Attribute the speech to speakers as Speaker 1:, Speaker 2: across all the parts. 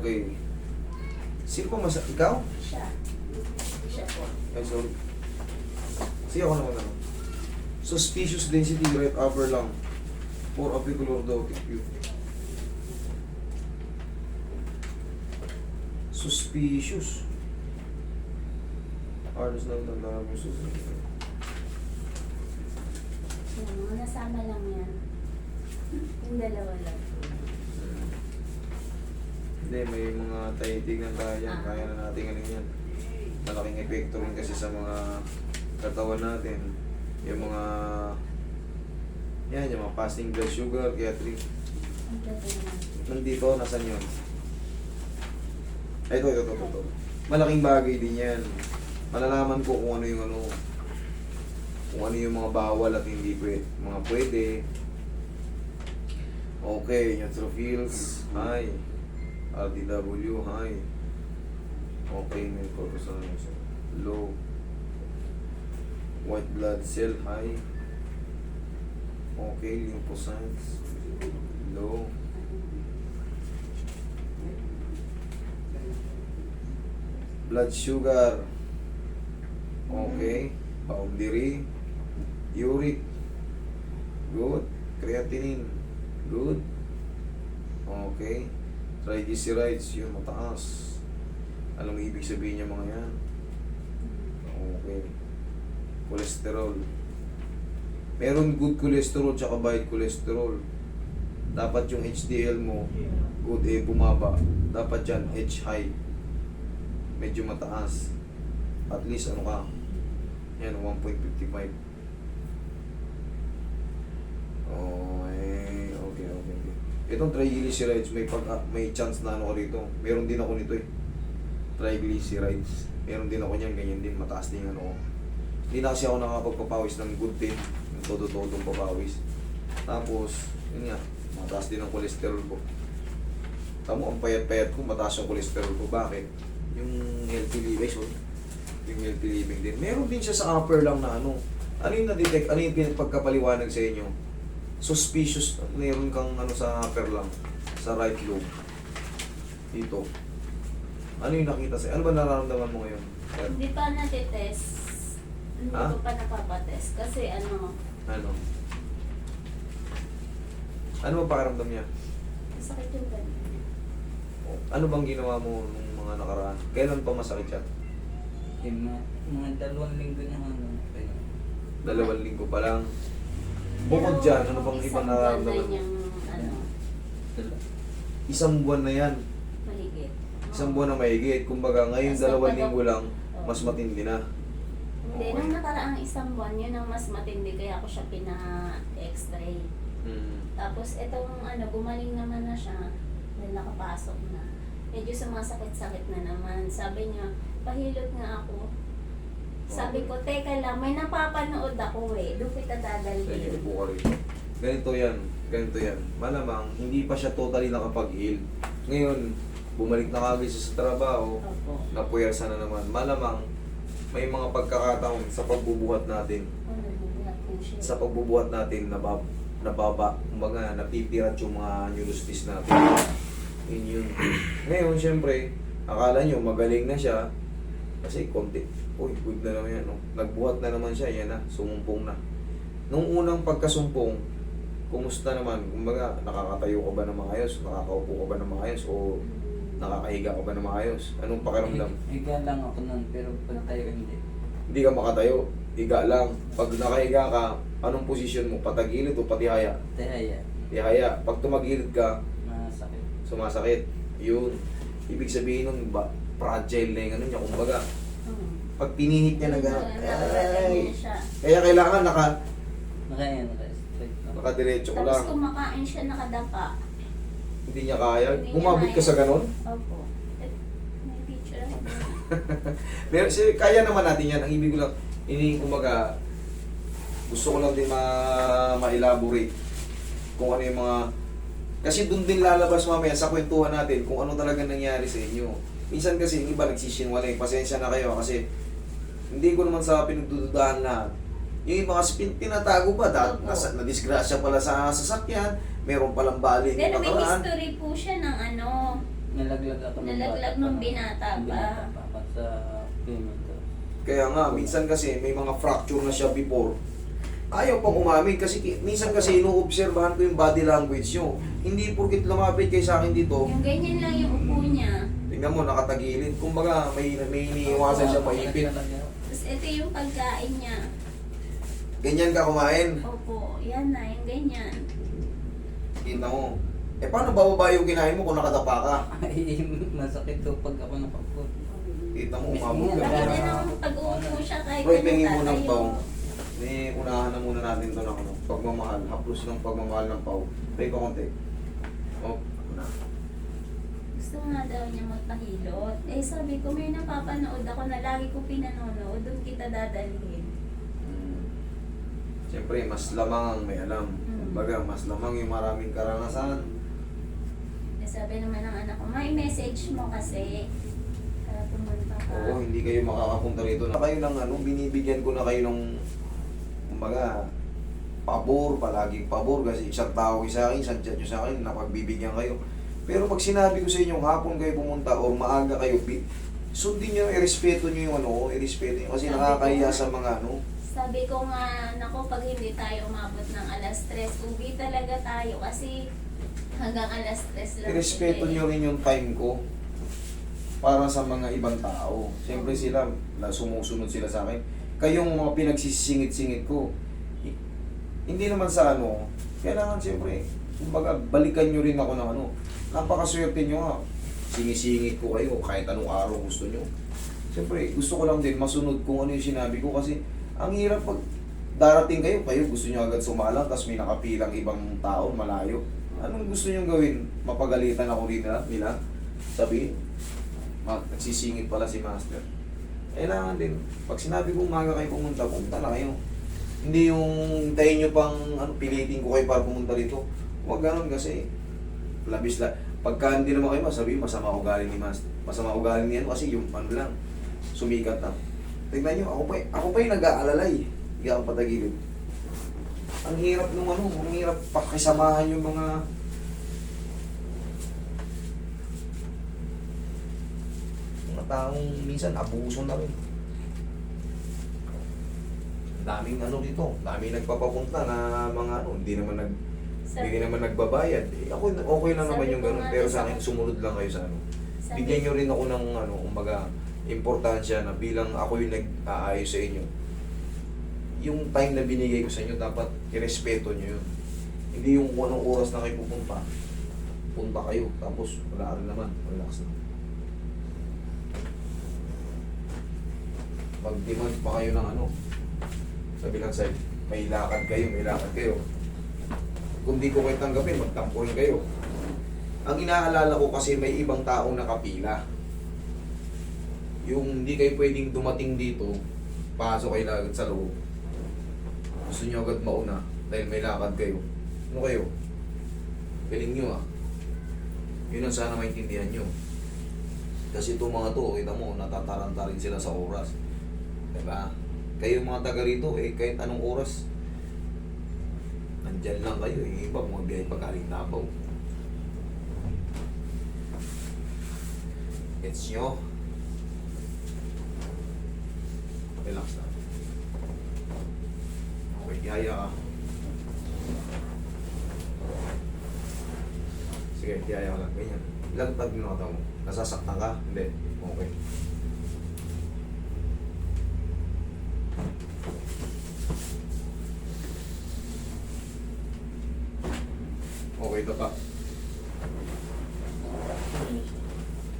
Speaker 1: Okay. Sino pa mas... Ikaw?
Speaker 2: Siya. Siya po.
Speaker 1: Ay, sorry. Sige ako naman naman. Suspicious density, right upper lung. For apiculordotic view. Suspicious. Artist lang tanda mo suspicious.
Speaker 2: Mga nasama lang yan. Yung dalawa lang.
Speaker 1: Hindi, may mga tignan tayo yan. Kaya na natin ano yan. Malaking epekto rin kasi sa mga katawan natin. Yung mga... Yan, yung mga fasting blood sugar, kaya
Speaker 2: Ang ganda naman.
Speaker 1: nandito, nasan yun? Ay, ito. Malaking bagay din yan. Malalaman ko kung ano yung ano, kung ano yung mga bawal at hindi pwede. Mga pwede. Okay, neutrophils, high. RDW, high. Okay, may cortisol, low. White blood cell, high. Okay, lymphocytes, low. Blood sugar, okay. Boundary, uric, good. Creatinine, good. Okay. Triglycerides, yun mataas. Anong ibig sabihin niya mga yan? Okay. Cholesterol. Meron good cholesterol tsaka bad cholesterol. Dapat yung HDL mo, good bumaba. Dapat yan, H high. Medyo mataas. At least ano ka? Yan, 1.55. Okay. Itong triglycerides, may chance na ano ko rito. Meron din ako nito eh. Triglycerides. Meron din ako niyan, ganyan din, mataas din ano ko. Hindi na kasi ako nakapagpapawis ng good din. Yung todo-todong papawis. Tapos, yun nga, mataas din ang cholesterol ko. Tamo, ang payat-payat ko, mataas yung cholesterol ko. Bakit? Yung healthy living, so, yung healthy living din. Meron din siya sa upper lang na ano. Ano yung na-detect? Ano yung pagkapaliwanag sa inyo? Suspicious, meron kang ano sa upper lang, sa right lobe. Dito. Ano yung nakita sa'yo? Ano ba nararamdaman mo ngayon?
Speaker 2: Hindi pa natitest. Hindi
Speaker 1: Ha?
Speaker 2: ko pa napapatest. Kasi ano,
Speaker 1: Ano? Ano ba pakaramdam niya?
Speaker 2: sakit yung ganun.
Speaker 1: Ano bang ginawa mo nung mga nakaraan? Kailan pa masakit siya?
Speaker 3: Yung mga 2 linggo na ano.
Speaker 1: 2 linggo pa lang. Bukod dyan, ano bang ibang nararamdaman mo?
Speaker 2: Ano,
Speaker 1: Isang buwan na yan.
Speaker 2: mahigit.
Speaker 1: Isang buwan na mahigit. Kumbaga, ngayon
Speaker 2: Basta
Speaker 1: 2 linggo lang,
Speaker 2: Oo.
Speaker 1: mas matindi na.
Speaker 2: Hindi,
Speaker 1: Okay.
Speaker 2: nung nakaraang isang buwan, yun ang mas matindi kaya ako siya pina-x-ray.
Speaker 1: Mm.
Speaker 2: Tapos itong ano, gumaling naman na siya dahil nakapasok na. Medyo sumasakit-sakit na naman. Sabi niya, pahilot nga ako. Sabi ko, teka lang, may napapanood ako eh. Doon kita
Speaker 1: Sige,
Speaker 2: dadalhin.
Speaker 1: upo ka rito. Ganito yan. Malamang, hindi pa siya totally nakapag-heal. Ngayon, bumalik na kagad siya sa trabaho,
Speaker 2: Opo.
Speaker 1: napuyarsa na naman. Malamang, may mga pagkakataon sa pagbubuhat natin.
Speaker 2: Ano, nabuhat ko siya.
Speaker 1: Sa pagbubuhat natin, nababa, kumbaga, napipirat yung mga neurospis natin. Yun. Ngayon, syempre, akala nyo, magaling na siya. Kasi konti. Uy, good na naman yan. No? Nagbuhat na naman siya, yan na, sumumpong na. Nung unang pagkasumpong, kumusta naman? Kumbaga, nakakatayo ka ba ng maayos? Nakakaupo ka ba ng maayos? O nakakahiga ka ba ng maayos? Anong pakiramdam?
Speaker 3: Higa lang ako nun, pero pag tayo hindi.
Speaker 1: Hindi ka makatayo. Higa lang. Pag nakahiga ka, anong posisyon mo? Patagilid o patihaya?
Speaker 3: Tihaya.
Speaker 1: Tihaya. Pag tumagilid ka,
Speaker 3: Masakit.
Speaker 1: sumasakit. Yun. Ibig sabihin nun ba, fragile na yung ano niya. Kumbaga, pag pinihit niya na gano'n, ay,
Speaker 2: siya.
Speaker 1: kaya kailangan
Speaker 3: Naka-straight lang.
Speaker 1: nakadiretso ko
Speaker 2: Tapos
Speaker 1: lang.
Speaker 2: kumakain siya nakadapa.
Speaker 1: Hindi niya kaya.
Speaker 2: Hindi niya
Speaker 1: Umabot ka
Speaker 2: kaya.
Speaker 1: sa gano'n?
Speaker 2: Opo. May picture ako.
Speaker 1: Pero kaya naman natin yan. Ang ibig ko lang, kumbaga, gusto ko lang din ma-elaborate kung ano yung mga... Kasi doon din lalabas mamaya sa kwentuhan natin kung ano talaga nangyari sa inyo. Minsan kasi yung iba nagsisinwalay. Pasensya na kayo kasi hindi ko naman sa pinagdududahan lahat. Yung mga tinatago pa,
Speaker 2: Opo.
Speaker 1: na-disgrasya pala sa sasakyan, meron palang bali
Speaker 2: Pero may
Speaker 1: nakaraan.
Speaker 2: history po siya ng ano,
Speaker 3: Nalaglag ako ng
Speaker 2: Nalaglag
Speaker 3: bata
Speaker 2: nung
Speaker 3: pa.
Speaker 2: binata pa.
Speaker 3: Binata pa ako sa pimento.
Speaker 1: Kaya nga, minsan kasi may mga fracture na siya before. Ayaw pang umamin kasi minsan kasi inuobserbahan ko yung body language nyo. Hindi porkit lumapit kayo sa akin dito,
Speaker 2: Yung ganyan lang yung upo niya.
Speaker 1: tingnan mo, nakatagilid. Kumbaga, may iniiwasan siya maipit.
Speaker 2: Tapos ito yung pagkain niya.
Speaker 1: Ganyan ka kumain.
Speaker 2: Opo, yan na, yung ganyan.
Speaker 1: Kita mo. Eh, paano bababa yung kinain mo kung nakadapa ka?
Speaker 3: Ay, masakit to pag ako napakot.
Speaker 1: Kita mo,
Speaker 3: Mismo
Speaker 1: umabot ka
Speaker 3: yan.
Speaker 2: Talaga
Speaker 1: na.
Speaker 2: nang pag-uupo siya kahit
Speaker 1: Roy,
Speaker 2: ano
Speaker 1: tingin mo ng
Speaker 2: tatayo.
Speaker 1: pau. May unahan na muna natin ito ng ano, pagmamahal. Haplos ng pagmamahal ng pau. Pray ko konti. Oh, una.
Speaker 2: Gusto nga daw niya magpahilot. Eh sabi ko, may napapanood ako na lagi ko pinanonood, doon kita dadalhin.
Speaker 1: Siyempre, mas lamang ang may alam. Kumbaga, mas lamang yung maraming karanasan.
Speaker 2: Eh sabi naman ng anak ko, may message mo kasi. Kaya pumunta ka.
Speaker 1: Oo, hindi kayo makakapunta rito. Na kayo ng ano, binibigyan ko na kayo ng, kumbaga, pabor, palaging pabor. Kasi isang tao sa akin, isang chat nyo sa akin, napagbibigyan kayo. Pero pag sinabi ko sa inyo, hapon kayo pumunta o maaga kayo, sundin nyo, irespeto nyo yung ano, irespeto nyo. Kasi
Speaker 2: Sabi
Speaker 1: nakakahiya
Speaker 2: ko,
Speaker 1: sa mga ano.
Speaker 2: Sabi ko nga, nako, pag hindi tayo umabot ng alas 3, uwi talaga tayo kasi hanggang alas 3 lang.
Speaker 1: Irespeto
Speaker 2: sila eh.
Speaker 1: nyo rin yung time ko para sa mga ibang tao. Siyempre sila, sumusunod sila sa akin. Kayong mga pinagsisingit-singit ko, hindi naman sa ano, kailangan siyempre, kumbaga, balikan nyo rin ako ng ano. Napakaswerte nyo nga. Sinisingit ko kayo kahit anong araw gusto nyo. Siyempre, gusto ko lang din masunod kung ano yung sinabi ko kasi ang hirap pag darating kayo gusto nyo agad sumalang tapos may nakapilang ibang tao malayo. Anong gusto nyo gawin? Mapagalitan ako rin nila? Sabihin, nagsisingit pala si Master. Kailangan din, pag sinabi ko umaga kayo pumunta, pumunta na kayo. Hindi yung tayo nyo pang pilitin ko kayo para pumunta dito. Huwag ganun kasi labis la. Pagka hindi naman kayo masabi, masama ugali ni Master. Masama ugali niyan kasi yung ano lang, sumikat lang. Tignan nyo, ako pa yung nag-aalalay. Hindi ako patagilid. Ang hirap nung ano, ang hirap pakisamahan yung mga taong minsan abuso na rin. Daming ano dito, daming nagpapapunta na mga ano, hindi naman nagbabayad. Eh, ako okay lang naman
Speaker 2: Sabi
Speaker 1: yung
Speaker 2: ko
Speaker 1: ganun,
Speaker 2: nga
Speaker 1: pero
Speaker 2: din
Speaker 1: sa akin sumunod lang kayo sa ano.
Speaker 2: Sabi-
Speaker 1: Bigyan nyo rin ako ng ano, kumbaga, importansya na bilang ako yung nag-aayos sa inyo. Yung time na binigay ko sa inyo, dapat irespeto nyo yun. Hindi yung kung anong oras na kayo pupunta. Punta kayo, tapos wala rin naman, relax na. Mag-demand pa kayo ng ano, sabi lang sa'yo, may lakad kayo. Kung di ko kayo tanggapin, magtampo rin kayo. Ang inaalala ko kasi may ibang taong nakapila. Yung hindi kayo pwedeng dumating dito, pasok kayo agad sa loob. Gusto nyo agad mauna dahil may lakad kayo. Ano kayo? Galing nyo ah. Yun ang sana maintindihan nyo. Kasi itong mga to, kita mo, natataranta rin sila sa oras. Diba? Kayo mga taga rito, kahit anong oras, nandyan lang kayo. Yung iba, mga biyahe pa galing Davao. Gets nyo? Relax na. Okay, tihaya ka. Sige, tihaya ka lang. Ganyan. Ilang tag mo nakataw mo? Nasasaktan ka? Hindi. Okay. Okay, ito pa.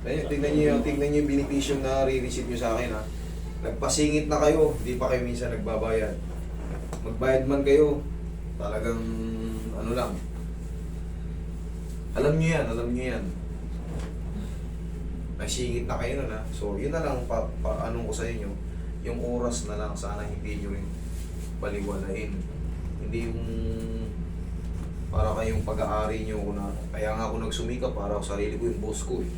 Speaker 1: Tingnan niyo yung benepisyo na re-receive nyo sa akin ha. Nagpasingit na kayo, hindi pa kayo minsan nagbabayad. Magbayad man kayo, talagang ano lang. Alam nyo yan. Nagsingit na kayo nun ha. So yun na lang, anong ko sa inyo, yung oras na lang sana hindi nyo rin baliwalain. Hindi yung para kayong pag-aari nyo na, kaya nga ako nagsumika para sa sarili ko yung boss ko eh.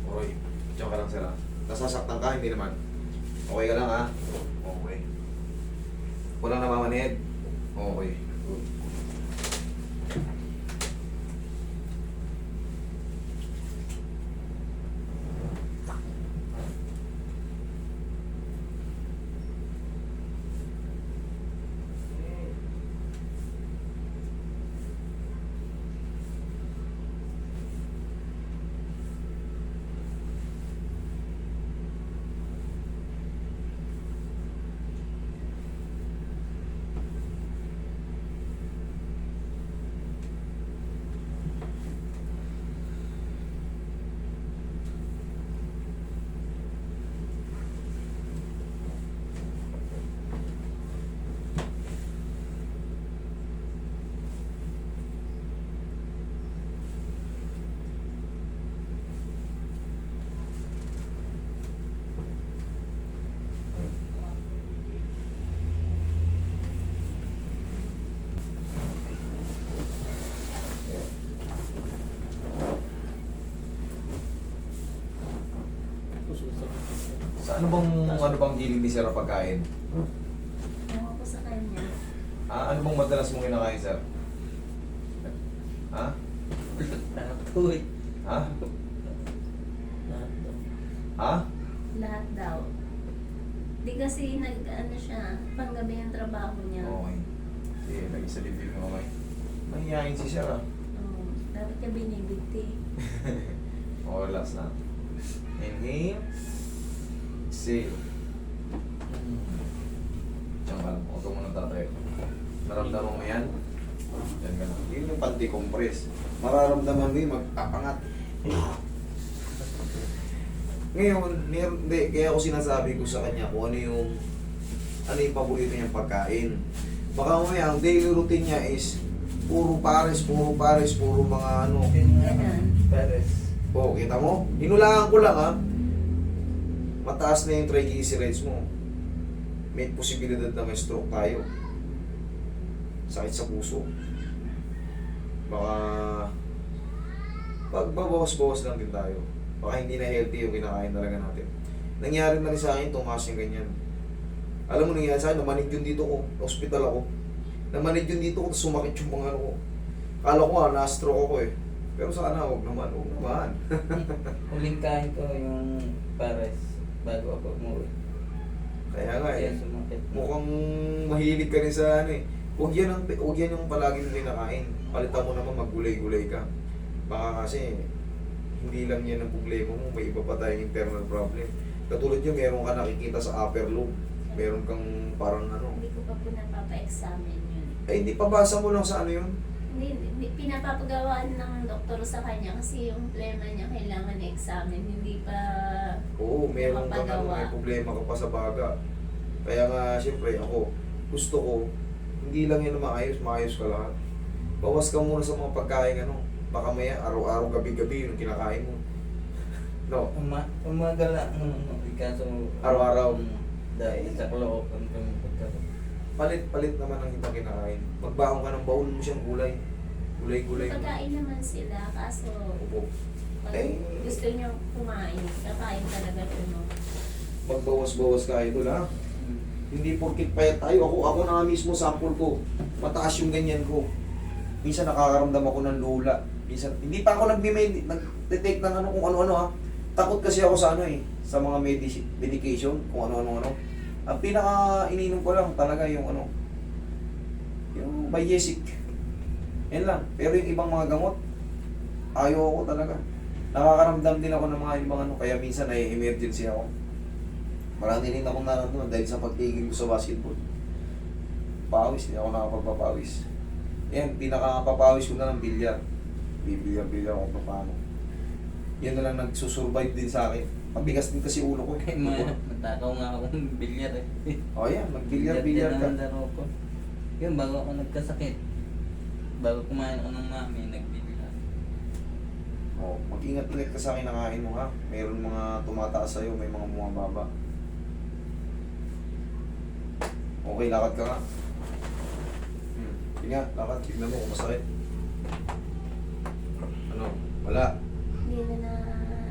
Speaker 1: Okay, diyan ka lang sila. Nasasaktan ka, hindi naman. Okay ka lang ha? Okay. Walang namamanhid? Okay. Sa ano bang hilig ni Sir pagkain?
Speaker 2: Ewan ko sa kanya.
Speaker 1: Ano bang madalas mong kinakain, Sir? Ha?
Speaker 3: Lahat po eh.
Speaker 1: Ha?
Speaker 3: Lahat po.
Speaker 1: Ha?
Speaker 2: Lahat daw. Di kasi nag-ano siya, panggabi yung trabaho niya.
Speaker 1: Okay. Sige, lagi sa dibdib mo kamay. Mahihayin si Sir, ah.
Speaker 2: Dapat ka binibigti.
Speaker 1: Okay, relax na. Inhale. Exhale. Diyan ka lang. Huwag ka muna tatayo. Naramdaman mo yan? Diyan ka lang. Yun yung panty-compress. Mararamdaman mo yun, mag-apangat. Ngayon, hindi, kaya ako sinasabi ko sa kanya kung ano yung paborito niyang pagkain. Baka mamaya, ang daily routine niya is puro pares, puro mga ano.
Speaker 2: Ganun.
Speaker 3: Pares.
Speaker 1: O, kita mo? Hinulangan ko lang, ha? Mataas na yung triglycerides mo. May posibilidad na may stroke tayo. Sakit sa puso. Baka pagbabawas-bawas lang din tayo. Baka hindi na healthy yung kinakain talaga natin. Nangyari na rin sa akin, tumaas yung ganyan. Alam mo nangyari sa akin, namanig yun dito ko. Hospital ako. Namanig yun dito ko, tapos sumakit yung mga ano ko. Kala ko na-stroke ako eh. Pero sana, huwag naman.
Speaker 3: Huling kain ko yung pares bago ako umuwi.
Speaker 1: Kaya nga eh.
Speaker 3: Kaya sumakit.
Speaker 1: Mukhang mahilig ka rin sa ano eh. Huwag yan yung palagi mo kinakain. Palitan mo naman maggulay-gulay ka. Baka kasi hindi lang yan ang problema mo, may iba pa tayong internal problem. Katulad nyo, meron ka nakikita sa upper lobe. Meron kang parang ano.
Speaker 2: Hindi ko pa po napapa-examine yun.
Speaker 1: Eh hindi pabasa mo lang sa ano yun.
Speaker 2: Hindi, pinapapagawaan ng doktor sa kanya kasi yung problema niya kailangan i-examine. Hindi pa
Speaker 1: Oo, meron kang ano,
Speaker 2: mapagawa.
Speaker 1: may problema ka pa sa baga. Kaya nga, siyempre ako, gusto ko, hindi lang yan maayos ka lahat. Bawas ka muna sa mga pagkain ano. Baka maya, araw-araw, gabi-gabi yung kinakain mo. No?
Speaker 3: Umaga lang. Kaso
Speaker 1: Araw-araw.
Speaker 3: Dahil sa kalookan kami pagkakas.
Speaker 1: Palit naman ang ibang kinakain. Magbaon ka ng baon mo siyang gulay. Gulay-gulay.
Speaker 2: Pagkain naman sila, kaso
Speaker 1: Opo.
Speaker 2: pag
Speaker 1: Eh.
Speaker 2: gusto niyo kumain, kakain talaga ito.
Speaker 1: Magbawas-bawas ka ito lang. Hindi porkit payat tayo. Ako na nga mismo sample ko. Mataas yung ganyan ko. Minsan nakakaramdam ako ng lula. Minsan, hindi pa ako nag-detect ng ano kung ano-ano ha. Takot kasi ako sa ano eh. Sa mga medication, kung ano-ano. Ang pinaka-ininom ko lang talaga yung ano. Yung Bayesic. Yan lang. Pero yung ibang mga gamot, ayaw ako talaga. Nakakaramdam din ako ng mga ibang ano. Kaya minsan ay-emergency ako. Marami rin akong nararamdaman dahil sa pagtigil ko sa basketball. Pawis, hindi ako nakapagpapawis. Yan, pinakapapawis ko na ng bilyar. Bibilyar ako pa paano. Yan na lang nagsusurvive din sa akin. Mabigas din kasi ulo ko.
Speaker 3: Matakaw nga akong bilyar eh.
Speaker 1: O yan, magbilyar-bilyar ka.
Speaker 3: din ang laro ko. Yun, bago ako nagkasakit. Bago kumain ako ng mami, nagbilyar.
Speaker 1: O, mag-ingat-ingat ka sa akin nakain mo ha. Mayroon mga tumataas sa'yo, may mga bumababa. Okay, lakad ka nga. Sige nga, lakad. Tignan mo kung masakit. Ano? Wala.
Speaker 2: Hindi na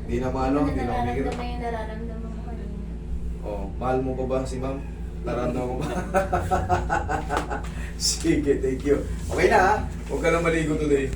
Speaker 1: Hindi na maano, hindi na kumikirot.
Speaker 2: nararamdaman yung nararamdaman mo kanina.
Speaker 1: Oh, mahal mo pa ba si ma'am? Naramdaman mo ba? Sige, thank you. Okay na ha? Huwag ka na maligo today.